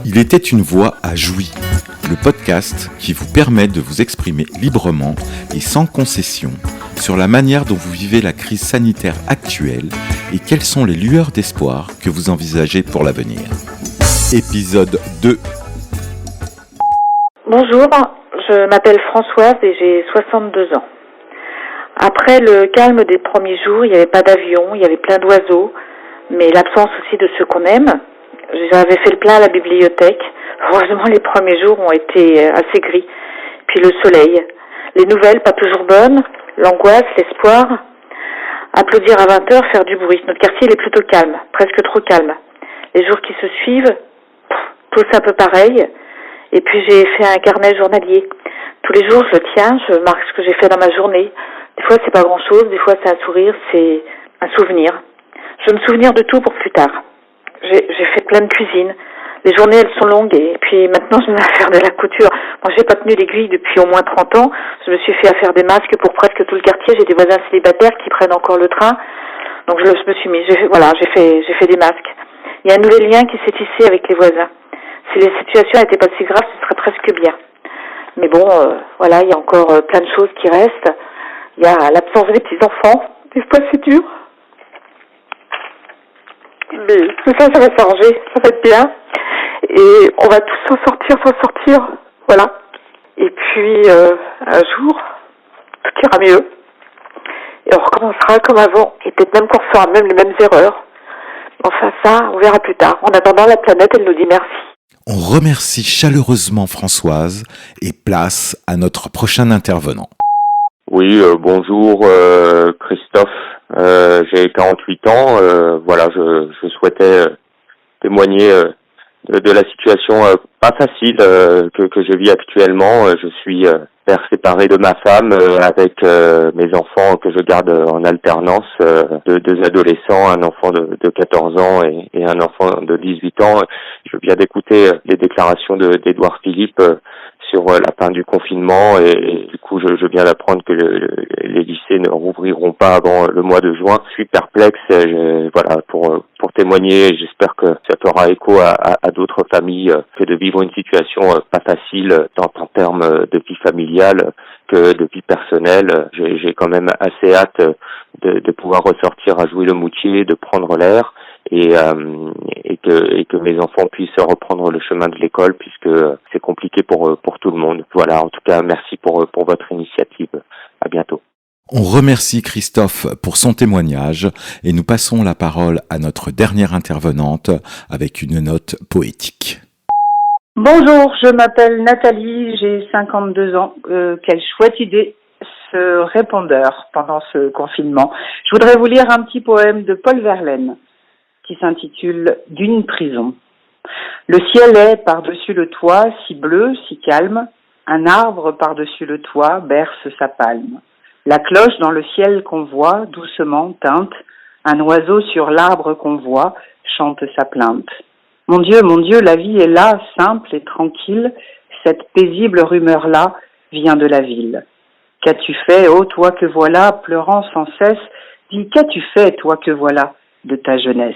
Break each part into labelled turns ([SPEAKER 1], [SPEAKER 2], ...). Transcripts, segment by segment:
[SPEAKER 1] Il était une voix à Jouy, le podcast qui vous permet de vous exprimer librement et sans concession sur la manière dont vous vivez la crise sanitaire actuelle et quelles sont les lueurs d'espoir que vous envisagez pour l'avenir. Épisode 2.
[SPEAKER 2] Bonjour, je m'appelle Françoise et j'ai 62 ans. Après le calme des premiers jours, il n'y avait pas d'avion, il y avait plein d'oiseaux, mais l'absence aussi de ceux qu'on aime. J'avais fait le plein à la bibliothèque. Heureusement, les premiers jours ont été assez gris. Puis le soleil. Les nouvelles, pas toujours bonnes. L'angoisse, l'espoir. Applaudir à 20h, faire du bruit. Notre quartier, il est plutôt calme, presque trop calme. Les jours qui se suivent, tous un peu pareil. Et puis j'ai fait un carnet journalier. Tous les jours, je le tiens, je marque ce que j'ai fait dans ma journée. Des fois, c'est pas grand-chose. Des fois, c'est un sourire, c'est un souvenir. Je veux me souvenir de tout pour plus tard. J'ai fait plein de cuisine. Les journées, elles sont longues et puis maintenant, je me mets à faire de la couture. Moi, j'ai pas tenu l'aiguille depuis au moins 30 ans. Je me suis fait à faire des masques pour presque tout le quartier. J'ai des voisins célibataires qui prennent encore le train. Donc, je me suis mis, j'ai fait des masques. Il y a un nouvel lien qui s'est tissé avec les voisins. Si les situations n'étaient pas si graves, ce serait presque bien. Mais bon, il y a encore plein de choses qui restent. Il y a l'absence des petits-enfants. Des fois, c'est dur. Mais tout ça, ça va s'arranger, ça va être bien. Et on va tous s'en sortir, voilà. Et puis, un jour, tout ira mieux. Et on recommencera comme avant. Et peut-être même qu'on fera même les mêmes erreurs. Enfin, ça, on verra plus tard. En attendant, la planète, elle nous dit merci.
[SPEAKER 1] On remercie chaleureusement Françoise et place à notre prochain intervenant.
[SPEAKER 3] Oui, bonjour Christophe. J'ai 48 ans. Je souhaitais témoigner de la situation pas facile que je vis actuellement. Je suis père séparé de ma femme avec mes enfants que je garde en alternance, deux adolescents, un enfant de 14 ans et un enfant de 18 ans. Je viens d'écouter les déclarations d'Édouard Philippe sur la fin du confinement et du coup je viens d'apprendre que les lycées ne rouvriront pas avant le mois de juin. Je suis perplexe, pour témoigner. J'espère que ça fera écho à d'autres familles que de vivre une situation pas facile tant en termes de vie familiale que de vie personnelle. J'ai quand même assez hâte de pouvoir ressortir à Jouy-le-Moutier, de prendre l'air et que mes enfants puissent reprendre le chemin de l'école puisque c'est compliqué pour tout le monde. Voilà, en tout cas, merci pour votre initiative. À bientôt.
[SPEAKER 1] On remercie Christophe pour son témoignage et nous passons la parole à notre dernière intervenante avec une note poétique.
[SPEAKER 4] Bonjour, je m'appelle Nathalie, j'ai 52 ans. Quelle chouette idée, ce répondeur pendant ce confinement. Je voudrais vous lire un petit poème de Paul Verlaine qui s'intitule « D'une prison ». Le ciel est par-dessus le toit, si bleu, si calme. Un arbre par-dessus le toit berce sa palme. La cloche dans le ciel qu'on voit, doucement teinte. Un oiseau sur l'arbre qu'on voit, chante sa plainte. Mon Dieu, la vie est là, simple et tranquille. Cette paisible rumeur-là vient de la ville. Qu'as-tu fait, ô toi que voilà, pleurant sans cesse? Dis, qu'as-tu fait, toi que voilà, de ta jeunesse?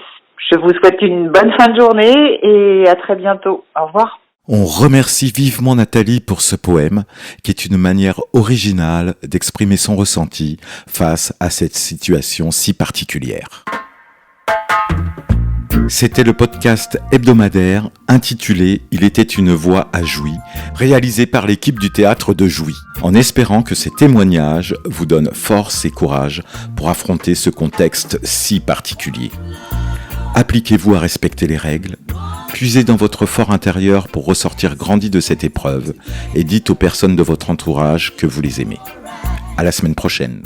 [SPEAKER 4] Je vous souhaite une bonne fin de journée et à très bientôt. Au revoir.
[SPEAKER 1] On remercie vivement Nathalie pour ce poème, qui est une manière originale d'exprimer son ressenti face à cette situation si particulière. C'était le podcast hebdomadaire intitulé « Il était une voix à Jouy », réalisé par l'équipe du théâtre de Jouy, en espérant que ces témoignages vous donnent force et courage pour affronter ce contexte si particulier. Appliquez-vous à respecter les règles, puisez dans votre fort intérieur pour ressortir grandi de cette épreuve et dites aux personnes de votre entourage que vous les aimez. À la semaine prochaine.